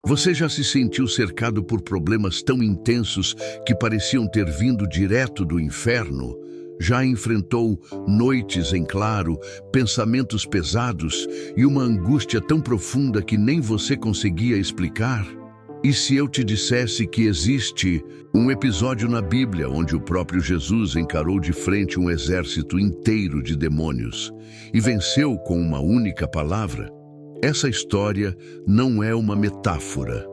Você já se sentiu cercado por problemas tão intensos que pareciam ter vindo direto do inferno? Já enfrentou noites em claro, pensamentos pesados e uma angústia tão profunda que nem você conseguia explicar? E se eu te dissesse que existe um episódio na Bíblia onde o próprio Jesus encarou de frente um exército inteiro de demônios e venceu com uma única palavra? Essa história não é uma metáfora.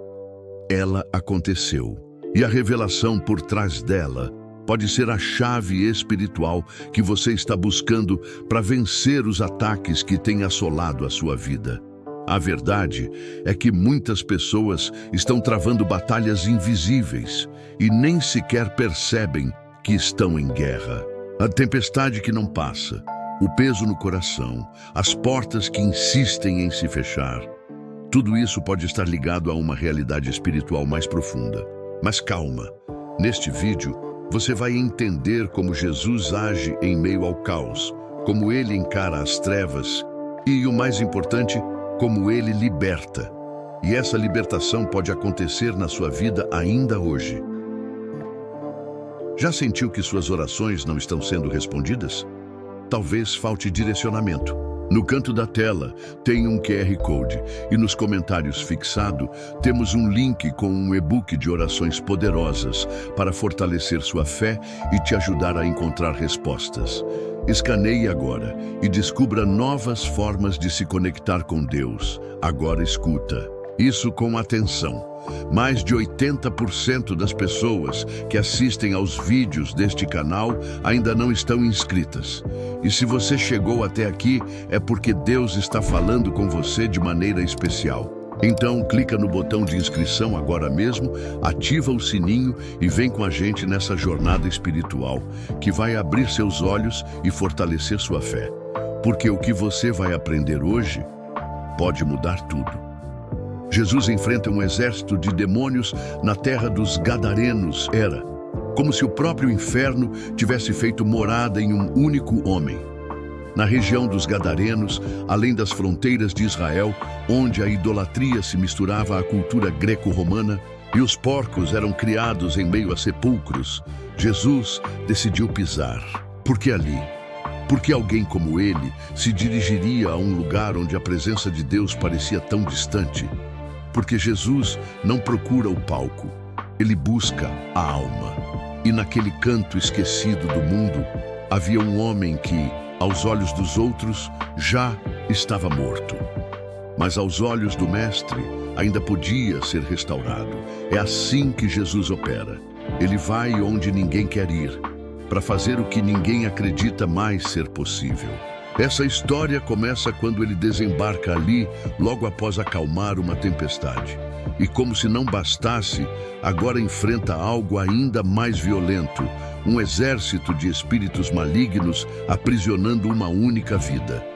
Ela aconteceu. E a revelação por trás dela pode ser a chave espiritual que você está buscando para vencer os ataques que têm assolado a sua vida. A verdade é que muitas pessoas estão travando batalhas invisíveis e nem sequer percebem que estão em guerra. A tempestade que não passa, o peso no coração, as portas que insistem em se fechar. Tudo isso pode estar ligado a uma realidade espiritual mais profunda. Mas calma, neste vídeo você vai entender como Jesus age em meio ao caos, como ele encara as trevas e, o mais importante, como ele liberta. E essa libertação pode acontecer na sua vida ainda hoje. Já sentiu que suas orações não estão sendo respondidas? Talvez falte direcionamento. No canto da tela tem um QR Code e nos comentários fixado temos um link com um e-book de orações poderosas para fortalecer sua fé e te ajudar a encontrar respostas. Escaneie agora e descubra novas formas de se conectar com Deus. Agora escuta isso com atenção. Mais de 80% das pessoas que assistem aos vídeos deste canal ainda não estão inscritas. E se você chegou até aqui, é porque Deus está falando com você de maneira especial. Então, clica no botão de inscrição agora mesmo, ativa o sininho e vem com a gente nessa jornada espiritual, que vai abrir seus olhos e fortalecer sua fé. Porque o que você vai aprender hoje pode mudar tudo. Jesus enfrenta um exército de demônios na terra dos Gadarenos. Era como se o próprio inferno tivesse feito morada em um único homem. Na região dos Gadarenos, além das fronteiras de Israel, onde a idolatria se misturava à cultura greco-romana e os porcos eram criados em meio a sepulcros, Jesus decidiu pisar. Por que ali? Porque alguém como ele se dirigiria a um lugar onde a presença de Deus parecia tão distante? Porque Jesus não procura o palco, ele busca a alma. E naquele canto esquecido do mundo, havia um homem que, aos olhos dos outros, já estava morto. Mas aos olhos do Mestre, ainda podia ser restaurado. É assim que Jesus opera. Ele vai onde ninguém quer ir, para fazer o que ninguém acredita mais ser possível. Essa história começa quando ele desembarca ali, logo após acalmar uma tempestade. E como se não bastasse, agora enfrenta algo ainda mais violento, um exército de espíritos malignos aprisionando uma única vida.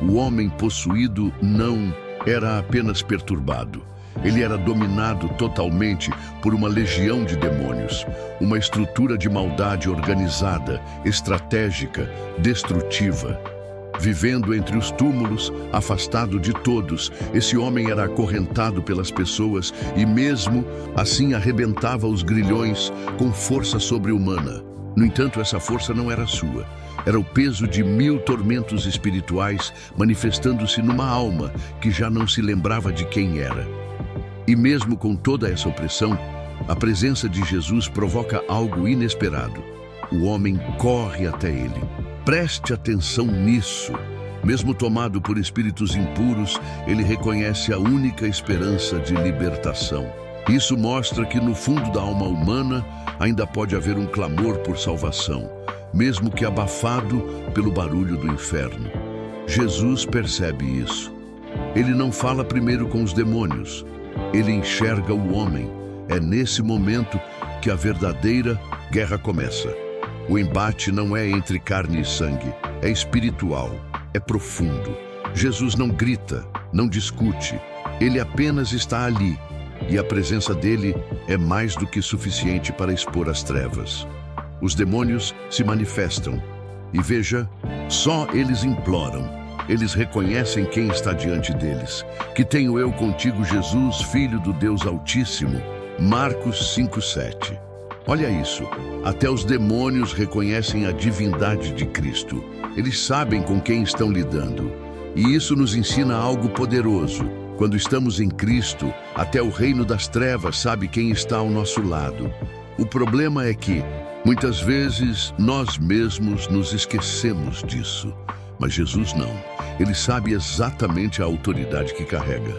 O homem possuído não era apenas perturbado. Ele era dominado totalmente por uma legião de demônios, uma estrutura de maldade organizada, estratégica, destrutiva. Vivendo entre os túmulos, afastado de todos, esse homem era acorrentado pelas pessoas e mesmo assim arrebentava os grilhões com força sobre-humana. No entanto, essa força não era sua. Era o peso de 1000 tormentos espirituais manifestando-se numa alma que já não se lembrava de quem era. E mesmo com toda essa opressão, a presença de Jesus provoca algo inesperado. O homem corre até ele. Preste atenção nisso. Mesmo tomado por espíritos impuros, ele reconhece a única esperança de libertação. Isso mostra que no fundo da alma humana ainda pode haver um clamor por salvação, mesmo que abafado pelo barulho do inferno. Jesus percebe isso. Ele não fala primeiro com os demônios. Ele enxerga o homem. É nesse momento que a verdadeira guerra começa. O embate não é entre carne e sangue, é espiritual, é profundo. Jesus não grita, não discute, ele apenas está ali, e a presença dele é mais do que suficiente para expor as trevas. Os demônios se manifestam, e veja, só eles imploram: eles reconhecem quem está diante deles. Que tenho eu contigo, Jesus, Filho do Deus Altíssimo. Marcos 5:7. Olha isso, até os demônios reconhecem a divindade de Cristo. Eles sabem com quem estão lidando. E isso nos ensina algo poderoso. Quando estamos em Cristo, até o reino das trevas sabe quem está ao nosso lado. O problema é que, muitas vezes, nós mesmos nos esquecemos disso. Mas Jesus não. Ele sabe exatamente a autoridade que carrega.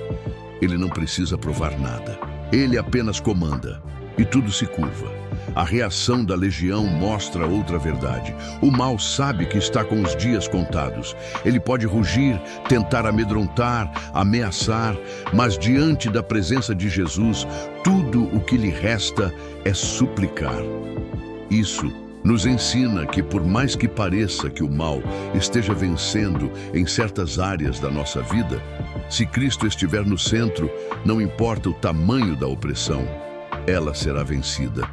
Ele não precisa provar nada. Ele apenas comanda. E tudo se curva. A reação da legião mostra outra verdade. O mal sabe que está com os dias contados. Ele pode rugir, tentar amedrontar, ameaçar, mas diante da presença de Jesus, tudo o que lhe resta é suplicar. Isso nos ensina que, por mais que pareça que o mal esteja vencendo em certas áreas da nossa vida, se Cristo estiver no centro, não importa o tamanho da opressão, ela será vencida.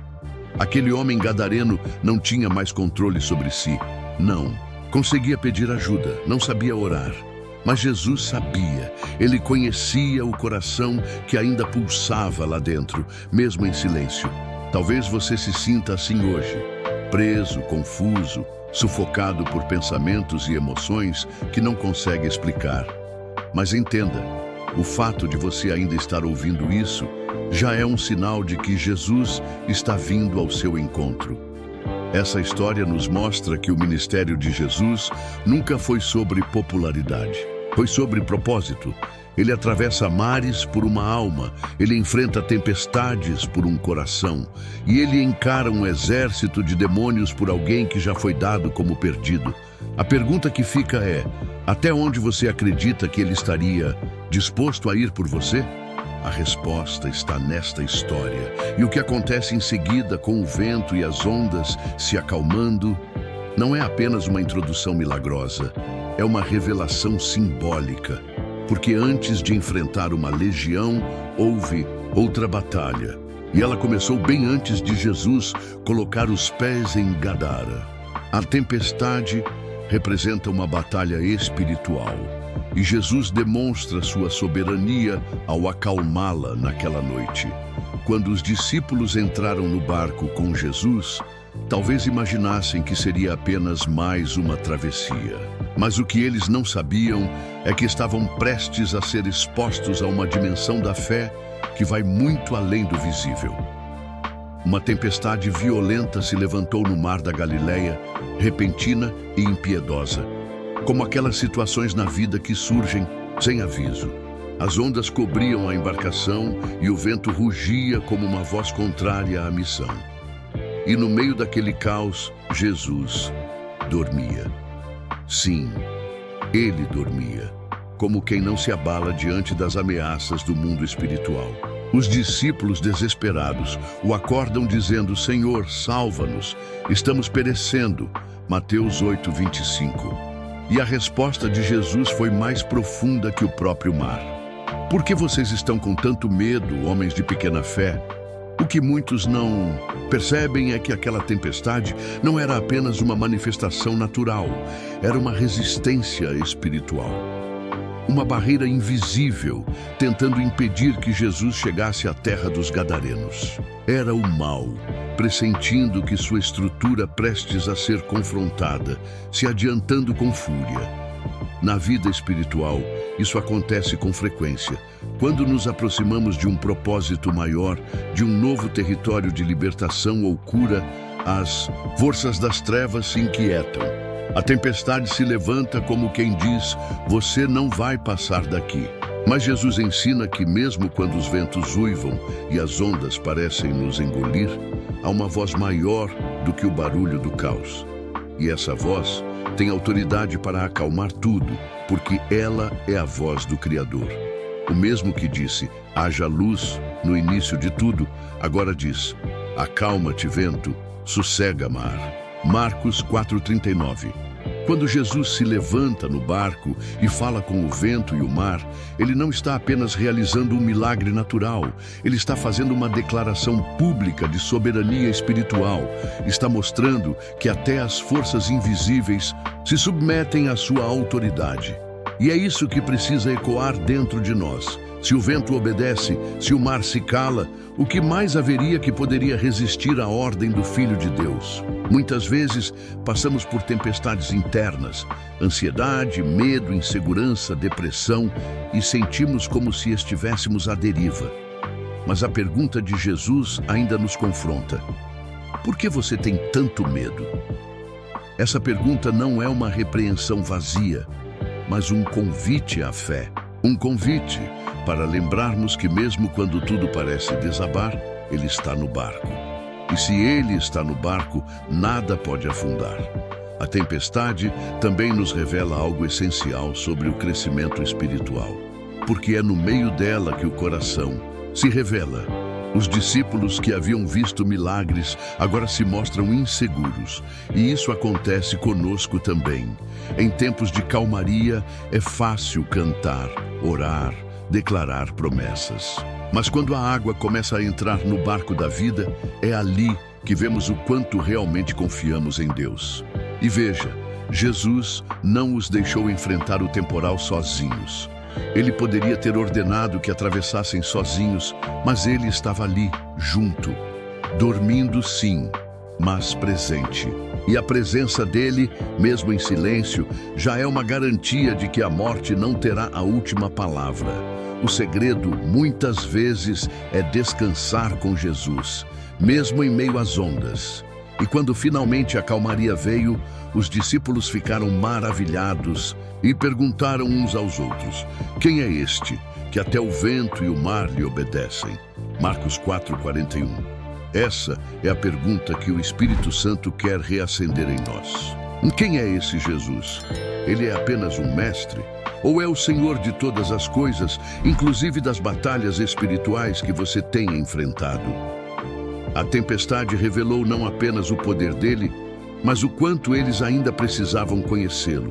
Aquele homem gadareno não tinha mais controle sobre si. Não. Conseguia pedir ajuda, não sabia orar. Mas Jesus sabia. Ele conhecia o coração que ainda pulsava lá dentro, mesmo em silêncio. Talvez você se sinta assim hoje, preso, confuso, sufocado por pensamentos e emoções que não consegue explicar. Mas entenda, o fato de você ainda estar ouvindo isso já é um sinal de que Jesus está vindo ao seu encontro. Essa história nos mostra que o ministério de Jesus nunca foi sobre popularidade, foi sobre propósito. Ele atravessa mares por uma alma, ele enfrenta tempestades por um coração, e ele encara um exército de demônios por alguém que já foi dado como perdido. A pergunta que fica é: até onde você acredita que ele estaria disposto a ir por você? A resposta está nesta história. E o que acontece em seguida com o vento e as ondas se acalmando não é apenas uma introdução milagrosa, é uma revelação simbólica. Porque antes de enfrentar uma legião, houve outra batalha. E ela começou bem antes de Jesus colocar os pés em Gadara. A tempestade representa uma batalha espiritual. E Jesus demonstra sua soberania ao acalmá-la naquela noite. Quando os discípulos entraram no barco com Jesus, talvez imaginassem que seria apenas mais uma travessia. Mas o que eles não sabiam é que estavam prestes a ser expostos a uma dimensão da fé que vai muito além do visível. Uma tempestade violenta se levantou no mar da Galileia, repentina e impiedosa. Como aquelas situações na vida que surgem sem aviso. As ondas cobriam a embarcação e o vento rugia como uma voz contrária à missão. E no meio daquele caos, Jesus dormia. Sim, ele dormia, como quem não se abala diante das ameaças do mundo espiritual. Os discípulos desesperados o acordam dizendo: Senhor, salva-nos, estamos perecendo. Mateus 8:25. E a resposta de Jesus foi mais profunda que o próprio mar. Por que vocês estão com tanto medo, homens de pequena fé? O que muitos não percebem é que aquela tempestade não era apenas uma manifestação natural, era uma resistência espiritual. Uma barreira invisível, tentando impedir que Jesus chegasse à terra dos gadarenos. Era o mal, pressentindo que sua estrutura prestes a ser confrontada, se adiantando com fúria. Na vida espiritual, isso acontece com frequência. Quando nos aproximamos de um propósito maior, de um novo território de libertação ou cura, as forças das trevas se inquietam. A tempestade se levanta como quem diz: você não vai passar daqui. Mas Jesus ensina que mesmo quando os ventos uivam e as ondas parecem nos engolir, há uma voz maior do que o barulho do caos. E essa voz tem autoridade para acalmar tudo, porque ela é a voz do Criador. O mesmo que disse: haja luz no início de tudo, agora diz: acalma-te, vento, sossega, mar. Marcos 4:39. Quando Jesus se levanta no barco e fala com o vento e o mar, ele não está apenas realizando um milagre natural, ele está fazendo uma declaração pública de soberania espiritual, está mostrando que até as forças invisíveis se submetem à sua autoridade. E é isso que precisa ecoar dentro de nós. Se o vento obedece, se o mar se cala, o que mais haveria que poderia resistir à ordem do Filho de Deus? Muitas vezes passamos por tempestades internas, ansiedade, medo, insegurança, depressão e sentimos como se estivéssemos à deriva. Mas a pergunta de Jesus ainda nos confronta. Por que você tem tanto medo? Essa pergunta não é uma repreensão vazia, mas um convite à fé. Um convite para lembrarmos que mesmo quando tudo parece desabar, Ele está no barco. E se Ele está no barco, nada pode afundar. A tempestade também nos revela algo essencial sobre o crescimento espiritual, porque é no meio dela que o coração se revela. Os discípulos que haviam visto milagres agora se mostram inseguros, e isso acontece conosco também. Em tempos de calmaria, é fácil cantar, orar, declarar promessas. Mas quando a água começa a entrar no barco da vida, é ali que vemos o quanto realmente confiamos em Deus. E veja, Jesus não os deixou enfrentar o temporal sozinhos. Ele poderia ter ordenado que atravessassem sozinhos, mas ele estava ali, junto. Dormindo sim, mas presente. E a presença dele, mesmo em silêncio, já é uma garantia de que a morte não terá a última palavra. O segredo, muitas vezes, é descansar com Jesus, mesmo em meio às ondas. E quando finalmente a calmaria veio, os discípulos ficaram maravilhados e perguntaram uns aos outros: quem é este, que até o vento e o mar lhe obedecem? Marcos 4:41. Essa é a pergunta que o Espírito Santo quer reacender em nós. Quem é esse Jesus? Ele é apenas um mestre? Ou é o Senhor de todas as coisas, inclusive das batalhas espirituais que você tem enfrentado? A tempestade revelou não apenas o poder dele, mas o quanto eles ainda precisavam conhecê-lo.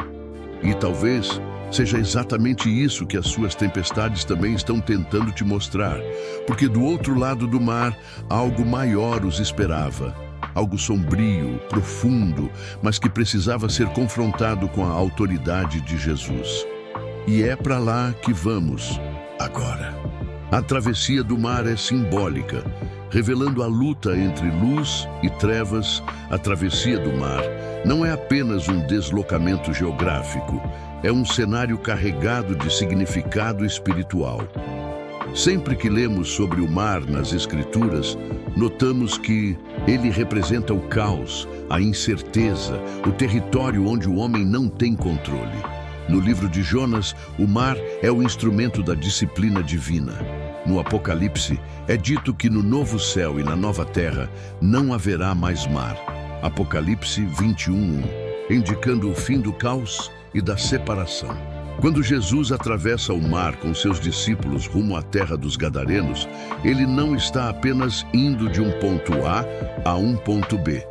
E talvez seja exatamente isso que as suas tempestades também estão tentando te mostrar, porque do outro lado do mar, algo maior os esperava. Algo sombrio, profundo, mas que precisava ser confrontado com a autoridade de Jesus. E é para lá que vamos agora. A travessia do mar é simbólica, revelando a luta entre luz e trevas. A travessia do mar não é apenas um deslocamento geográfico, é um cenário carregado de significado espiritual. Sempre que lemos sobre o mar nas Escrituras, notamos que ele representa o caos, a incerteza, o território onde o homem não tem controle. No livro de Jonas, o mar é o instrumento da disciplina divina. No Apocalipse, é dito que no novo céu e na nova terra não haverá mais mar. Apocalipse 21:1, indicando o fim do caos e da separação. Quando Jesus atravessa o mar com seus discípulos rumo à terra dos Gadarenos, ele não está apenas indo de um ponto A a um ponto B.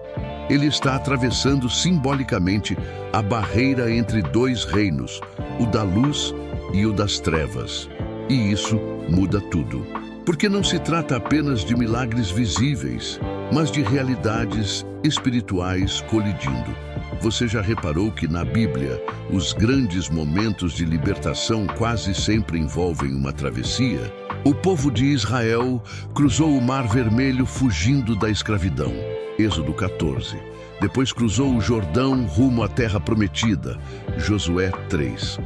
Ele está atravessando simbolicamente a barreira entre dois reinos, o da luz e o das trevas. E isso muda tudo. Porque não se trata apenas de milagres visíveis, mas de realidades espirituais colidindo. Você já reparou que na Bíblia, os grandes momentos de libertação quase sempre envolvem uma travessia? O povo de Israel cruzou o Mar Vermelho fugindo da escravidão. Êxodo 14. Depois cruzou o Jordão rumo à Terra Prometida. Josué 3.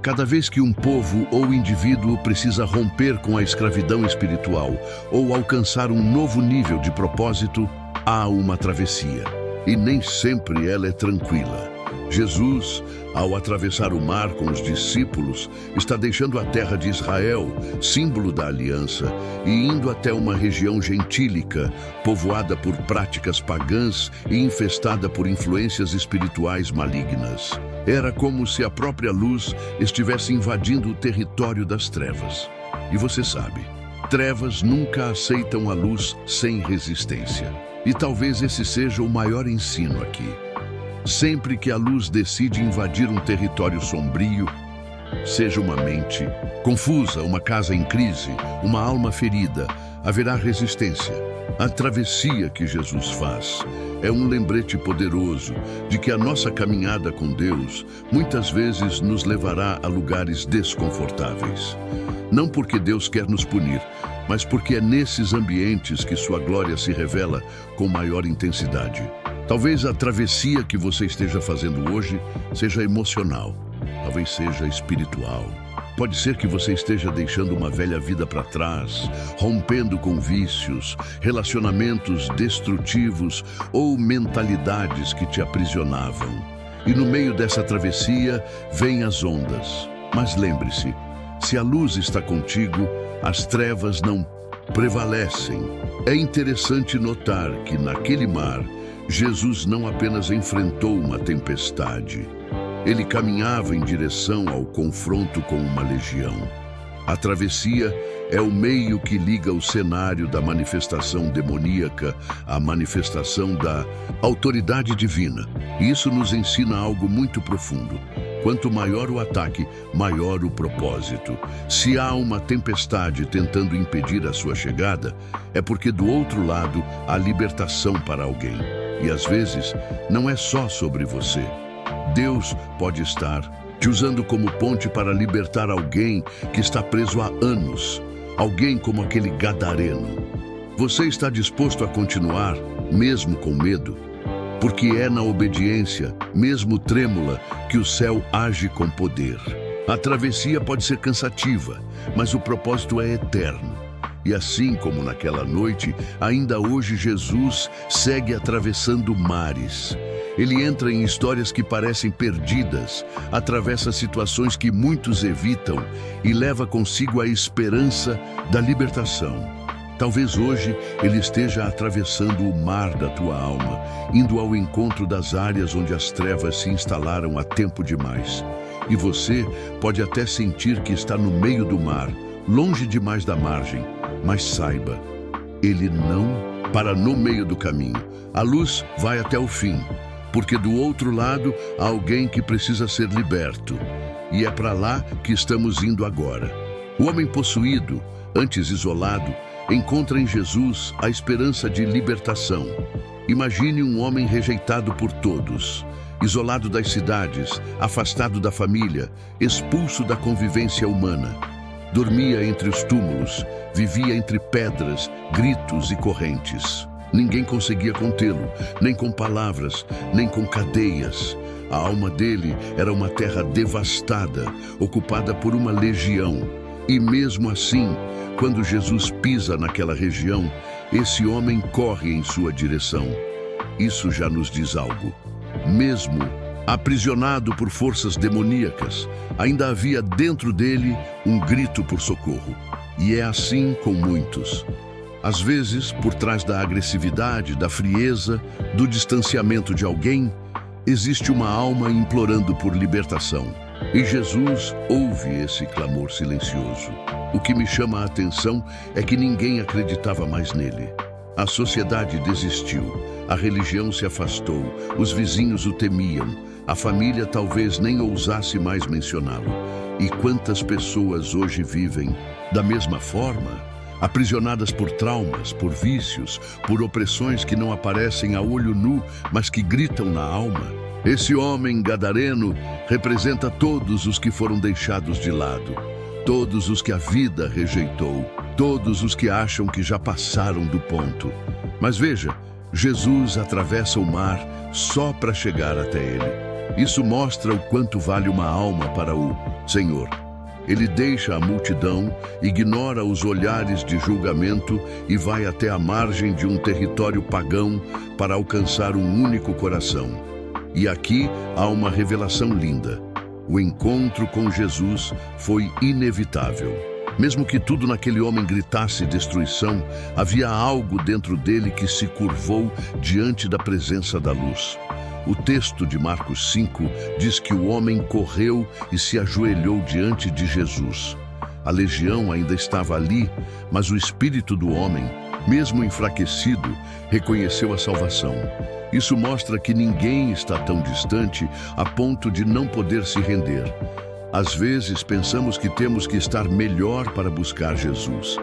Cada vez que um povo ou indivíduo precisa romper com a escravidão espiritual ou alcançar um novo nível de propósito, há uma travessia. E nem sempre ela é tranquila. Jesus, ao atravessar o mar com os discípulos, está deixando a terra de Israel, símbolo da aliança, e indo até uma região gentílica, povoada por práticas pagãs e infestada por influências espirituais malignas. Era como se a própria luz estivesse invadindo o território das trevas. E você sabe, trevas nunca aceitam a luz sem resistência. E talvez esse seja o maior ensino aqui. Sempre que a luz decide invadir um território sombrio, seja uma mente confusa, uma casa em crise, uma alma ferida, haverá resistência. A travessia que Jesus faz é um lembrete poderoso de que a nossa caminhada com Deus muitas vezes nos levará a lugares desconfortáveis. Não porque Deus quer nos punir, mas porque é nesses ambientes que sua glória se revela com maior intensidade. Talvez a travessia que você esteja fazendo hoje seja emocional, talvez seja espiritual. Pode ser que você esteja deixando uma velha vida para trás, rompendo com vícios, relacionamentos destrutivos ou mentalidades que te aprisionavam. E no meio dessa travessia, vêm as ondas. Mas lembre-se, se a luz está contigo, as trevas não prevalecem. É interessante notar que naquele mar, Jesus não apenas enfrentou uma tempestade. Ele caminhava em direção ao confronto com uma legião. A travessia é o meio que liga o cenário da manifestação demoníaca à manifestação da autoridade divina. E isso nos ensina algo muito profundo. Quanto maior o ataque, maior o propósito. Se há uma tempestade tentando impedir a sua chegada, é porque do outro lado há libertação para alguém. E às vezes, não é só sobre você. Deus pode estar te usando como ponte para libertar alguém que está preso há anos. Alguém como aquele gadareno. Você está disposto a continuar, mesmo com medo? Porque é na obediência, mesmo trêmula, que o céu age com poder. A travessia pode ser cansativa, mas o propósito é eterno. E assim como naquela noite, ainda hoje Jesus segue atravessando mares. Ele entra em histórias que parecem perdidas, atravessa situações que muitos evitam e leva consigo a esperança da libertação. Talvez hoje ele esteja atravessando o mar da tua alma, indo ao encontro das áreas onde as trevas se instalaram há tempo demais. E você pode até sentir que está no meio do mar, longe demais da margem, mas saiba, ele não para no meio do caminho. A luz vai até o fim. Porque do outro lado há alguém que precisa ser liberto. E é para lá que estamos indo agora. O homem possuído, antes isolado, encontra em Jesus a esperança de libertação. Imagine um homem rejeitado por todos, isolado das cidades, afastado da família, expulso da convivência humana. Dormia entre os túmulos, vivia entre pedras, gritos e correntes. Ninguém conseguia contê-lo, nem com palavras, nem com cadeias. A alma dele era uma terra devastada, ocupada por uma legião. E mesmo assim, quando Jesus pisa naquela região, esse homem corre em sua direção. Isso já nos diz algo. Mesmo aprisionado por forças demoníacas, ainda havia dentro dele um grito por socorro. E é assim com muitos. Às vezes, por trás da agressividade, da frieza, do distanciamento de alguém, existe uma alma implorando por libertação. E Jesus ouve esse clamor silencioso. O que me chama a atenção é que ninguém acreditava mais nele. A sociedade desistiu, a religião se afastou, os vizinhos o temiam, a família talvez nem ousasse mais mencioná-lo. E quantas pessoas hoje vivem da mesma forma? Aprisionadas por traumas, por vícios, por opressões que não aparecem a olho nu, mas que gritam na alma. Esse homem gadareno representa todos os que foram deixados de lado, todos os que a vida rejeitou, todos os que acham que já passaram do ponto. Mas veja, Jesus atravessa o mar só para chegar até ele. Isso mostra o quanto vale uma alma para o Senhor. Ele deixa a multidão, ignora os olhares de julgamento e vai até a margem de um território pagão para alcançar um único coração. E aqui há uma revelação linda. O encontro com Jesus foi inevitável. Mesmo que tudo naquele homem gritasse destruição, havia algo dentro dele que se curvou diante da presença da luz. O texto de Marcos 5 diz que o homem correu e se ajoelhou diante de Jesus. A legião ainda estava ali, mas o espírito do homem, mesmo enfraquecido, reconheceu a salvação. Isso mostra que ninguém está tão distante a ponto de não poder se render. Às vezes pensamos que temos que estar melhor para buscar Jesus.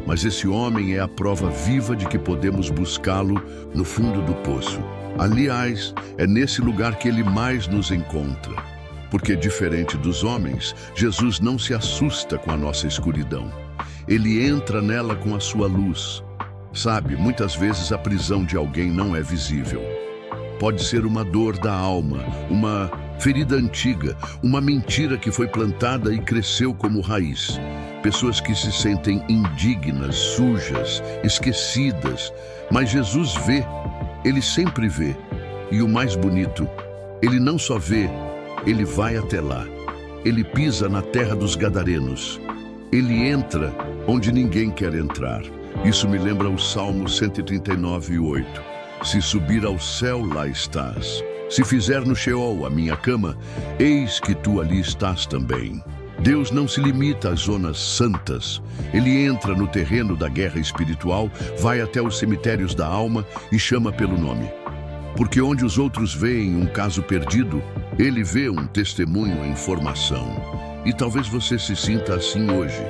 mas esse homem é a prova viva de que podemos buscá-lo no fundo do poço. Aliás, é nesse lugar que ele mais nos encontra. Porque, diferente dos homens, Jesus não se assusta com a nossa escuridão. Ele entra nela com a sua luz. Sabe, muitas vezes a prisão de alguém não é visível. Pode ser uma dor da alma, uma ferida antiga, uma mentira que foi plantada e cresceu como raiz. Pessoas que se sentem indignas, sujas, esquecidas. Mas Jesus vê, ele sempre vê. E o mais bonito, ele não só vê, ele vai até lá. Ele pisa na terra dos gadarenos. Ele entra onde ninguém quer entrar. Isso me lembra o Salmo 139:8. Se subir ao céu, lá estás. Se fizer no Sheol a minha cama, eis que tu ali estás também. Deus não se limita às zonas santas. Ele entra no terreno da guerra espiritual, vai até os cemitérios da alma e chama pelo nome. Porque onde os outros veem um caso perdido, ele vê um testemunho em formação. E talvez você se sinta assim hoje,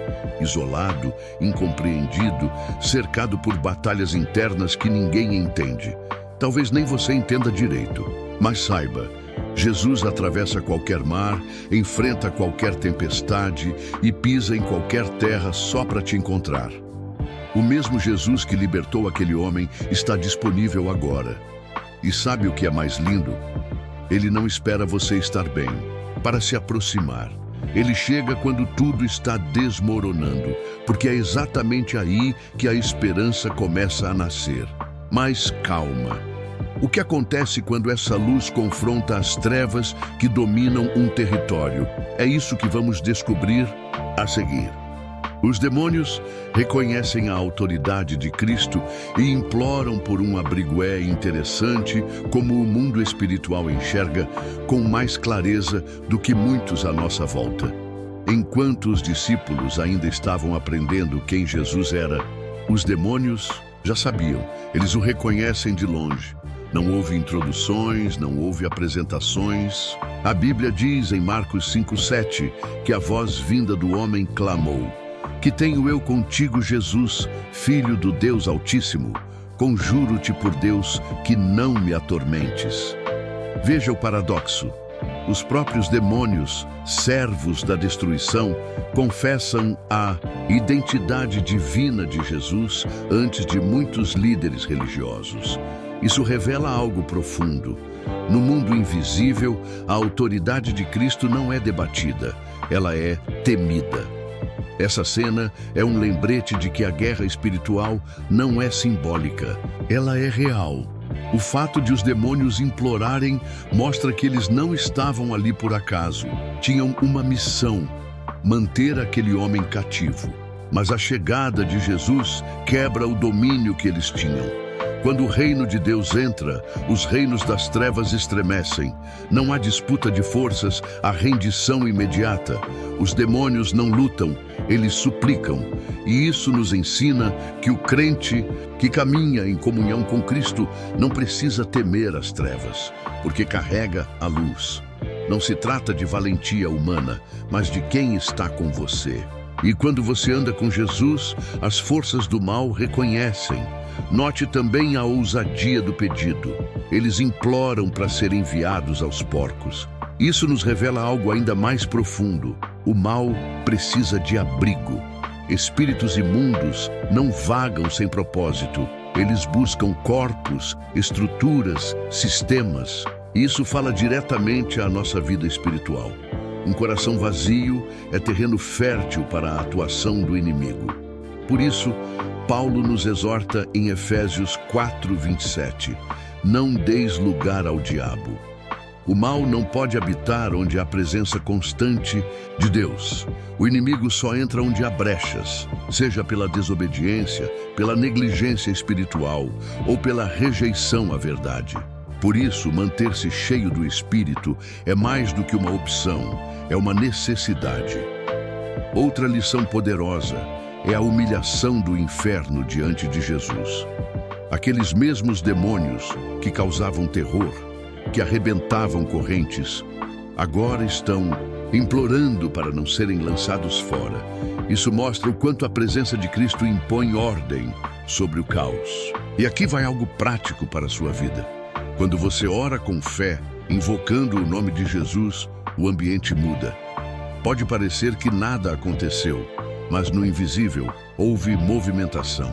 isolado, incompreendido, cercado por batalhas internas que ninguém entende. Talvez nem você entenda direito, mas saiba, Jesus atravessa qualquer mar, enfrenta qualquer tempestade e pisa em qualquer terra só para te encontrar. O mesmo Jesus que libertou aquele homem está disponível agora. E sabe o que é mais lindo? Ele não espera você estar bem para se aproximar. Ele chega quando tudo está desmoronando, porque é exatamente aí que a esperança começa a nascer. Mas calma. O que acontece quando essa luz confronta as trevas que dominam um território? É isso que vamos descobrir a seguir. Os demônios reconhecem a autoridade de Cristo e imploram por um abrigo. É interessante como o mundo espiritual enxerga com mais clareza do que muitos à nossa volta. Enquanto os discípulos ainda estavam aprendendo quem Jesus era, os demônios já sabiam, eles o reconhecem de longe. Não houve introduções, não houve apresentações. A Bíblia diz em Marcos 5:7 que a voz vinda do homem clamou: "Que tenho eu contigo, Jesus, Filho do Deus Altíssimo? Conjuro-te por Deus que não me atormentes." Veja o paradoxo. Os próprios demônios, servos da destruição, confessam a identidade divina de Jesus antes de muitos líderes religiosos. Isso revela algo profundo. No mundo invisível, a autoridade de Cristo não é debatida, ela é temida. Essa cena é um lembrete de que a guerra espiritual não é simbólica, ela é real. O fato de os demônios implorarem mostra que eles não estavam ali por acaso. Tinham uma missão: manter aquele homem cativo. Mas a chegada de Jesus quebra o domínio que eles tinham. Quando o reino de Deus entra, os reinos das trevas estremecem. Não há disputa de forças, há rendição imediata. Os demônios não lutam, eles suplicam. E isso nos ensina que o crente que caminha em comunhão com Cristo não precisa temer as trevas, porque carrega a luz. Não se trata de valentia humana, mas de quem está com você. E quando você anda com Jesus, as forças do mal reconhecem. Note também a ousadia do pedido. Eles imploram para serem enviados aos porcos. Isso nos revela algo ainda mais profundo. O mal precisa de abrigo. Espíritos imundos não vagam sem propósito. Eles buscam corpos, estruturas, sistemas. Isso fala diretamente à nossa vida espiritual. Um coração vazio é terreno fértil para a atuação do inimigo. Por isso, Paulo nos exorta em Efésios 4:27. Não deis lugar ao diabo. O mal não pode habitar onde há presença constante de Deus. O inimigo só entra onde há brechas, seja pela desobediência, pela negligência espiritual ou pela rejeição à verdade. Por isso, manter-se cheio do Espírito é mais do que uma opção, é uma necessidade. Outra lição poderosa é a humilhação do inferno diante de Jesus. Aqueles mesmos demônios que causavam terror, que arrebentavam correntes, agora estão implorando para não serem lançados fora. Isso mostra o quanto a presença de Cristo impõe ordem sobre o caos. E aqui vai algo prático para a sua vida. Quando você ora com fé, invocando o nome de Jesus, o ambiente muda. Pode parecer que nada aconteceu, mas no invisível houve movimentação.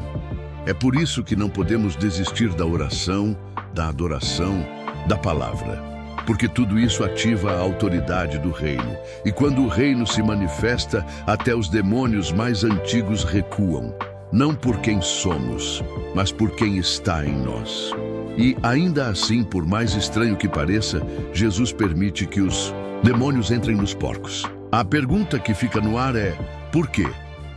É por isso que não podemos desistir da oração, da adoração, da palavra. Porque tudo isso ativa a autoridade do reino. E quando o reino se manifesta, até os demônios mais antigos recuam. Não por quem somos, mas por quem está em nós. E ainda assim, por mais estranho que pareça, Jesus permite que os demônios entrem nos porcos. A pergunta que fica no ar é: por quê?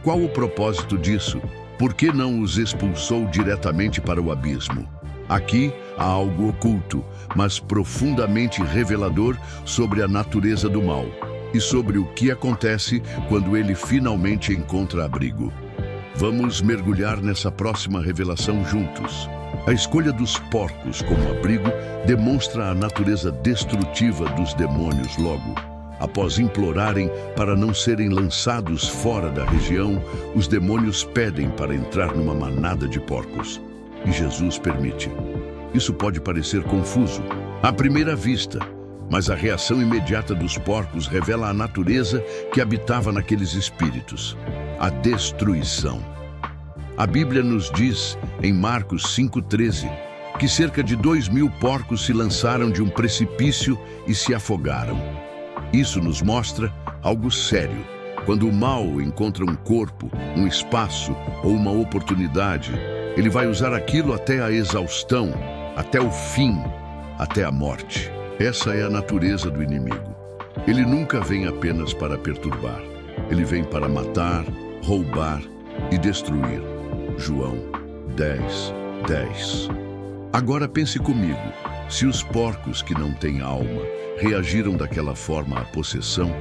Qual o propósito disso? Por que não os expulsou diretamente para o abismo? Aqui há algo oculto, mas profundamente revelador sobre a natureza do mal e sobre o que acontece quando ele finalmente encontra abrigo. Vamos mergulhar nessa próxima revelação juntos. A escolha dos porcos como abrigo demonstra a natureza destrutiva dos demônios logo. Após implorarem para não serem lançados fora da região, os demônios pedem para entrar numa manada de porcos. E Jesus permite. Isso pode parecer confuso à primeira vista, mas a reação imediata dos porcos revela a natureza que habitava naqueles espíritos: a destruição. A Bíblia nos diz, em Marcos 5,13, que cerca de 2.000 porcos se lançaram de um precipício e se afogaram. Isso nos mostra algo sério. Quando o mal encontra um corpo, um espaço ou uma oportunidade, ele vai usar aquilo até a exaustão, até o fim, até a morte. Essa é a natureza do inimigo. Ele nunca vem apenas para perturbar. Ele vem para matar, roubar e destruir. João 10:10. Agora pense comigo, se os porcos que não têm alma reagiram daquela forma à possessão,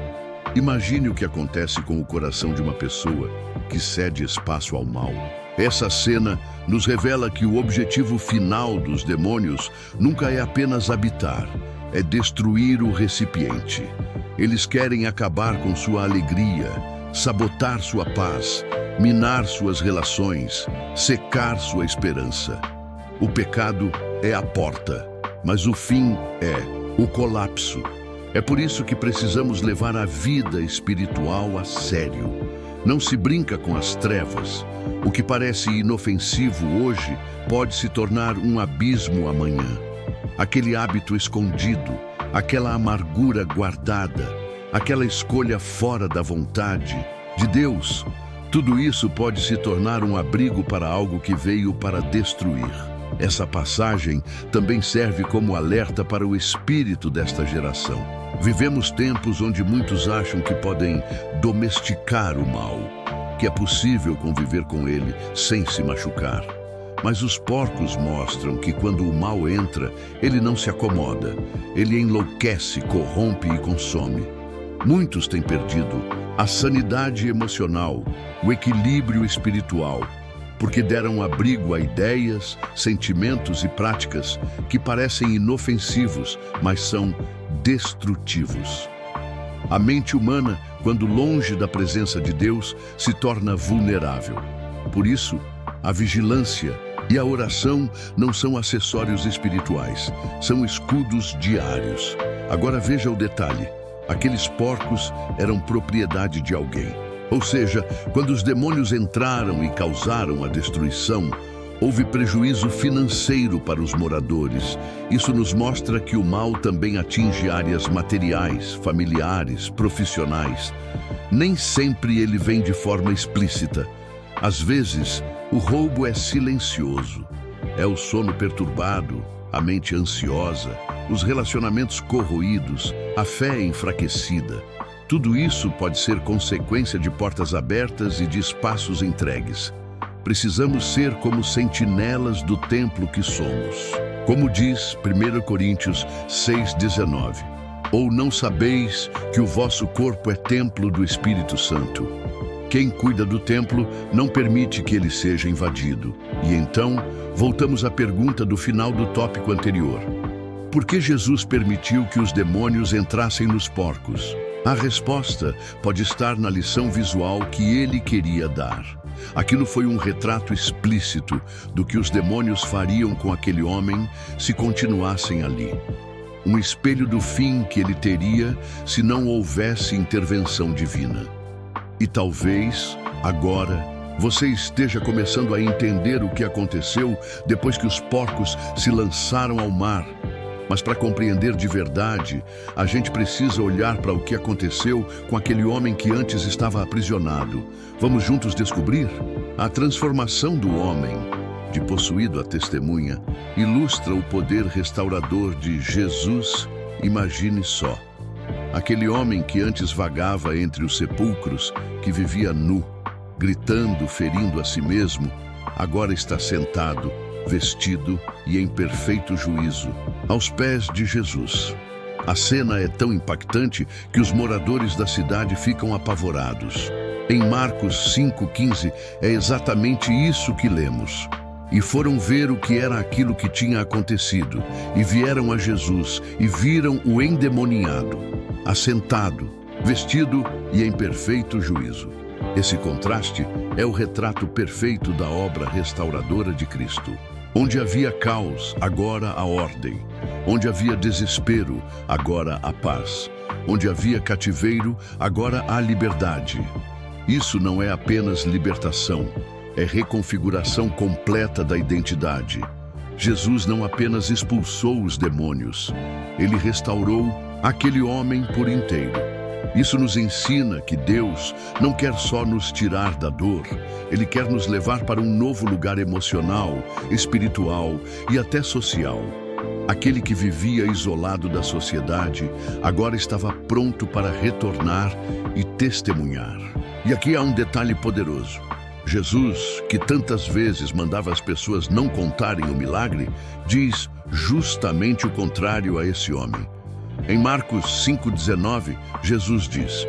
imagine o que acontece com o coração de uma pessoa que cede espaço ao mal. Essa cena nos revela que o objetivo final dos demônios nunca é apenas habitar, é destruir o recipiente. Eles querem acabar com sua alegria, sabotar sua paz, minar suas relações, secar sua esperança. O pecado é a porta, mas o fim é o colapso. É por isso que precisamos levar a vida espiritual a sério. Não se brinca com as trevas. O que parece inofensivo hoje pode se tornar um abismo amanhã. Aquele hábito escondido, aquela amargura guardada, aquela escolha fora da vontade de Deus, tudo isso pode se tornar um abrigo para algo que veio para destruir. Essa passagem também serve como alerta para o espírito desta geração. Vivemos tempos onde muitos acham que podem domesticar o mal, que é possível conviver com ele sem se machucar. Mas os porcos mostram que quando o mal entra, ele não se acomoda. Ele enlouquece, corrompe e consome. Muitos têm perdido a sanidade emocional, o equilíbrio espiritual, porque deram abrigo a ideias, sentimentos e práticas que parecem inofensivos, mas são destrutivos. A mente humana, quando longe da presença de Deus, se torna vulnerável. Por isso, a vigilância e a oração não são acessórios espirituais, são escudos diários. Agora veja o detalhe: aqueles porcos eram propriedade de alguém. Ou seja, quando os demônios entraram e causaram a destruição, houve prejuízo financeiro para os moradores. Isso nos mostra que o mal também atinge áreas materiais, familiares, profissionais. Nem sempre ele vem de forma explícita. Às vezes, o roubo é silencioso. É o sono perturbado, a mente ansiosa, os relacionamentos corroídos, a fé enfraquecida. Tudo isso pode ser consequência de portas abertas e de espaços entregues. Precisamos ser como sentinelas do templo que somos. Como diz 1 Coríntios 6,19: ou não sabeis que o vosso corpo é templo do Espírito Santo? Quem cuida do templo não permite que ele seja invadido. E então, voltamos à pergunta do final do tópico anterior. Por que Jesus permitiu que os demônios entrassem nos porcos? A resposta pode estar na lição visual que ele queria dar. Aquilo foi um retrato explícito do que os demônios fariam com aquele homem se continuassem ali. Um espelho do fim que ele teria se não houvesse intervenção divina. E talvez, agora, você esteja começando a entender o que aconteceu depois que os porcos se lançaram ao mar. Mas para compreender de verdade, a gente precisa olhar para o que aconteceu com aquele homem que antes estava aprisionado. Vamos juntos descobrir? A transformação do homem, de possuído a testemunha, ilustra o poder restaurador de Jesus. Imagine só. Aquele homem que antes vagava entre os sepulcros, que vivia nu, gritando, ferindo a si mesmo, agora está sentado, vestido e em perfeito juízo, aos pés de Jesus. A cena é tão impactante que os moradores da cidade ficam apavorados. Em Marcos 5,15 é exatamente isso que lemos. E foram ver o que era aquilo que tinha acontecido, e vieram a Jesus, e viram o endemoniado, assentado, vestido e em perfeito juízo. Esse contraste é o retrato perfeito da obra restauradora de Cristo. Onde havia caos, agora a ordem. Onde havia desespero, agora a paz. Onde havia cativeiro, agora a liberdade. Isso não é apenas libertação, é reconfiguração completa da identidade. Jesus não apenas expulsou os demônios, ele restaurou aquele homem por inteiro. Isso nos ensina que Deus não quer só nos tirar da dor, Ele quer nos levar para um novo lugar emocional, espiritual e até social. Aquele que vivia isolado da sociedade, agora estava pronto para retornar e testemunhar. E aqui há um detalhe poderoso. Jesus, que tantas vezes mandava as pessoas não contarem o milagre, diz justamente o contrário a esse homem. Em Marcos 5,19, Jesus diz: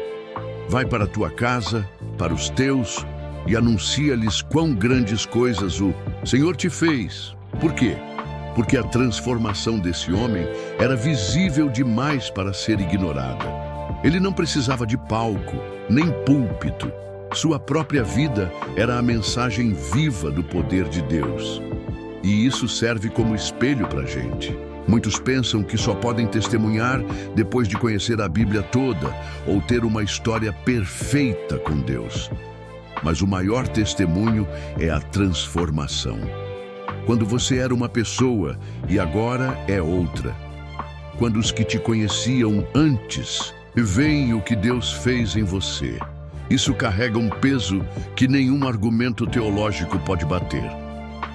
vai para a tua casa, para os teus, e anuncia-lhes quão grandes coisas o Senhor te fez. Por quê? Porque a transformação desse homem era visível demais para ser ignorada. Ele não precisava de palco, nem púlpito. Sua própria vida era a mensagem viva do poder de Deus. E isso serve como espelho para a gente. Muitos pensam que só podem testemunhar depois de conhecer a Bíblia toda ou ter uma história perfeita com Deus. Mas o maior testemunho é a transformação. Quando você era uma pessoa e agora é outra. Quando os que te conheciam antes veem o que Deus fez em você. Isso carrega um peso que nenhum argumento teológico pode bater.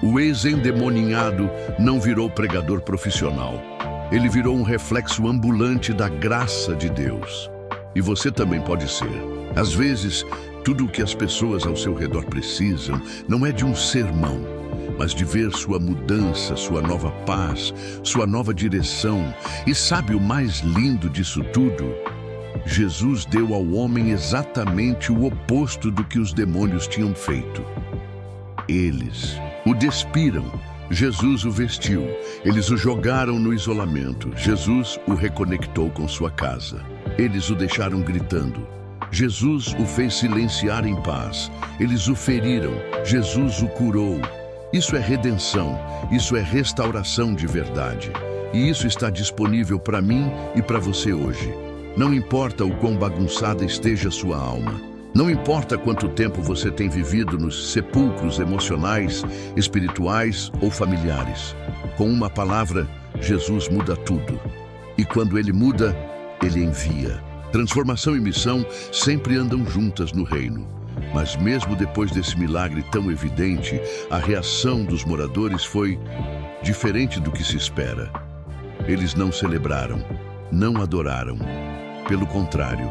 O ex-endemoninhado não virou pregador profissional. Ele virou um reflexo ambulante da graça de Deus. E você também pode ser. Às vezes, tudo o que as pessoas ao seu redor precisam não é de um sermão, mas de ver sua mudança, sua nova paz, sua nova direção. E sabe o mais lindo disso tudo? Jesus deu ao homem exatamente o oposto do que os demônios tinham feito. Eles o despiram, Jesus o vestiu. Eles o jogaram no isolamento. Jesus o reconectou com sua casa. Eles o deixaram gritando. Jesus o fez silenciar em paz. Eles o feriram. Jesus o curou. Isso é redenção. Isso é restauração de verdade. E isso está disponível para mim e para você hoje. Não importa o quão bagunçada esteja sua alma. Não importa quanto tempo você tem vivido nos sepulcros emocionais, espirituais ou familiares. Com uma palavra, Jesus muda tudo. E quando Ele muda, Ele envia. Transformação e missão sempre andam juntas no reino. Mas mesmo depois desse milagre tão evidente, a reação dos moradores foi diferente do que se espera. Eles não celebraram, não adoraram. Pelo contrário,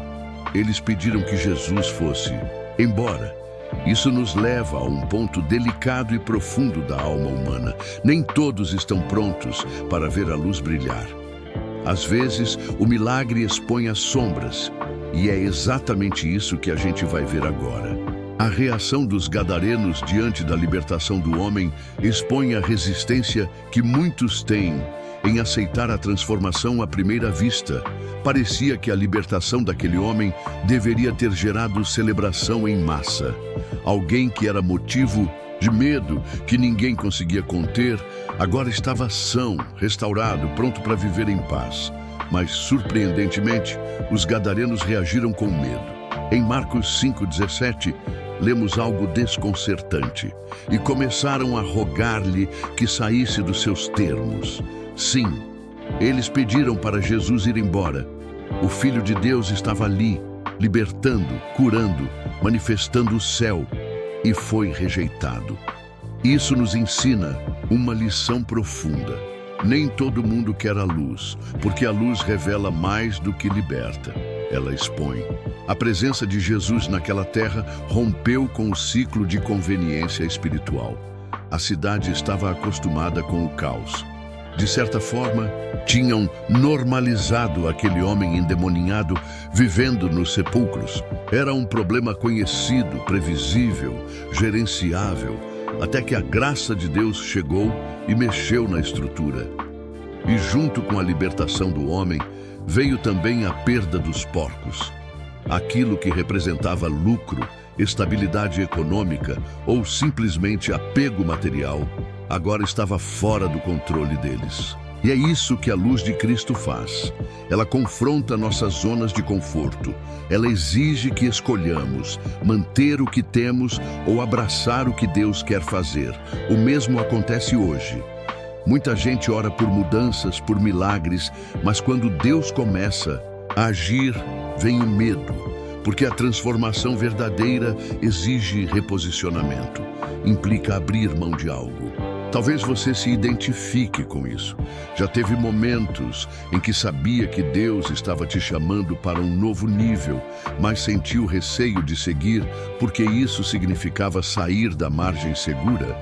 eles pediram que Jesus fosse embora. Isso nos leva a um ponto delicado e profundo da alma humana. Nem todos estão prontos para ver a luz brilhar. Às vezes, o milagre expõe as sombras, e é exatamente isso que a gente vai ver agora. A reação dos gadarenos diante da libertação do homem expõe a resistência que muitos têm em aceitar a transformação à primeira vista. Parecia que a libertação daquele homem deveria ter gerado celebração em massa. Alguém que era motivo de medo, que ninguém conseguia conter, agora estava são, restaurado, pronto para viver em paz. Mas, surpreendentemente, os gadarenos reagiram com medo. Em Marcos 5,17, lemos algo desconcertante. E começaram a rogar-lhe que saísse dos seus termos. Sim, eles pediram para Jesus ir embora. O Filho de Deus estava ali, libertando, curando, manifestando o céu, e foi rejeitado. Isso nos ensina uma lição profunda. Nem todo mundo quer a luz, porque a luz revela mais do que liberta. Ela expõe. A presença de Jesus naquela terra rompeu com o ciclo de conveniência espiritual. A cidade estava acostumada com o caos. De certa forma, tinham normalizado aquele homem endemoninhado vivendo nos sepulcros. Era um problema conhecido, previsível, gerenciável, até que a graça de Deus chegou e mexeu na estrutura. E junto com a libertação do homem, veio também a perda dos porcos. Aquilo que representava lucro, estabilidade econômica ou simplesmente apego material, agora estava fora do controle deles. E é isso que a luz de Cristo faz. Ela confronta nossas zonas de conforto. Ela exige que escolhamos manter o que temos ou abraçar o que Deus quer fazer. O mesmo acontece hoje. Muita gente ora por mudanças, por milagres, mas quando Deus começa a agir, vem o medo, porque a transformação verdadeira exige reposicionamento, implica abrir mão de algo. Talvez você se identifique com isso. Já teve momentos em que sabia que Deus estava te chamando para um novo nível, mas sentiu receio de seguir porque isso significava sair da margem segura.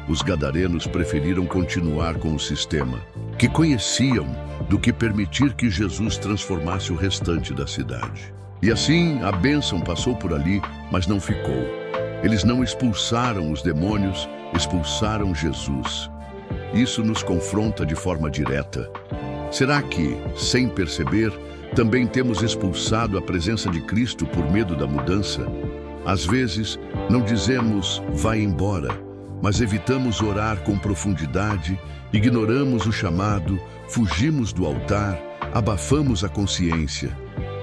Os gadarenos preferiram continuar com o sistema que conheciam do que permitir que Jesus transformasse o restante da cidade. E assim, a bênção passou por ali, mas não ficou. Eles não expulsaram os demônios, expulsaram Jesus. Isso nos confronta de forma direta. Será que, sem perceber, também temos expulsado a presença de Cristo por medo da mudança? Às vezes, não dizemos, vai embora, mas evitamos orar com profundidade, ignoramos o chamado, fugimos do altar, abafamos a consciência.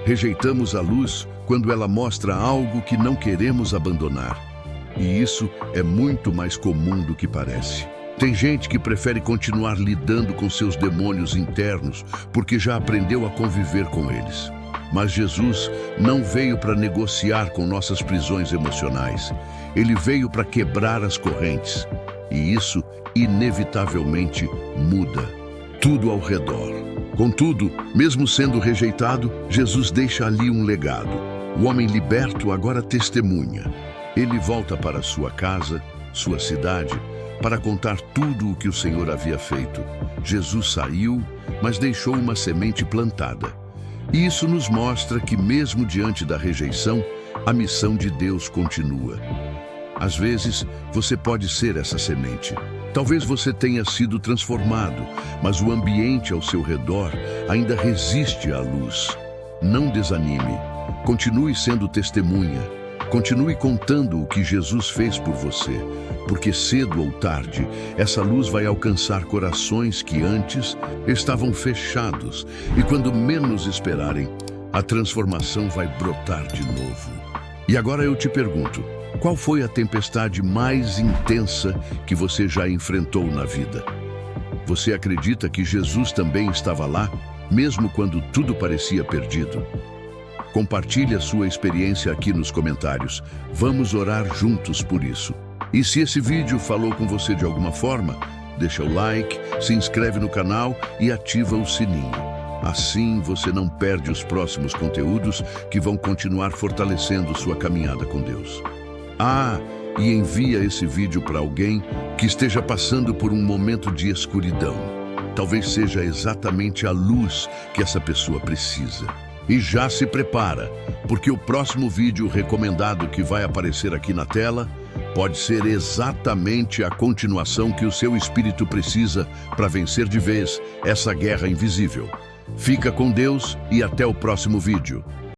Rejeitamos a luz quando ela mostra algo que não queremos abandonar. E isso é muito mais comum do que parece. Tem gente que prefere continuar lidando com seus demônios internos porque já aprendeu a conviver com eles. Mas Jesus não veio para negociar com nossas prisões emocionais. Ele veio para quebrar as correntes. E isso, inevitavelmente, muda tudo ao redor. Contudo, mesmo sendo rejeitado, Jesus deixa ali um legado. O homem liberto agora testemunha. Ele volta para sua casa, sua cidade, para contar tudo o que o Senhor havia feito. Jesus saiu, mas deixou uma semente plantada. E isso nos mostra que, mesmo diante da rejeição, a missão de Deus continua. Às vezes, você pode ser essa semente. Talvez você tenha sido transformado, mas o ambiente ao seu redor ainda resiste à luz. Não desanime. Continue sendo testemunha. Continue contando o que Jesus fez por você, porque cedo ou tarde, essa luz vai alcançar corações que antes estavam fechados, e quando menos esperarem, a transformação vai brotar de novo. E agora eu te pergunto, qual foi a tempestade mais intensa que você já enfrentou na vida? Você acredita que Jesus também estava lá, mesmo quando tudo parecia perdido? Compartilhe a sua experiência aqui nos comentários. Vamos orar juntos por isso. E se esse vídeo falou com você de alguma forma, deixa o like, se inscreve no canal e ativa o sininho. Assim você não perde os próximos conteúdos que vão continuar fortalecendo sua caminhada com Deus. E envia esse vídeo para alguém que esteja passando por um momento de escuridão. Talvez seja exatamente a luz que essa pessoa precisa. E já se prepara, porque o próximo vídeo recomendado que vai aparecer aqui na tela pode ser exatamente a continuação que o seu espírito precisa para vencer de vez essa guerra invisível. Fica com Deus e até o próximo vídeo.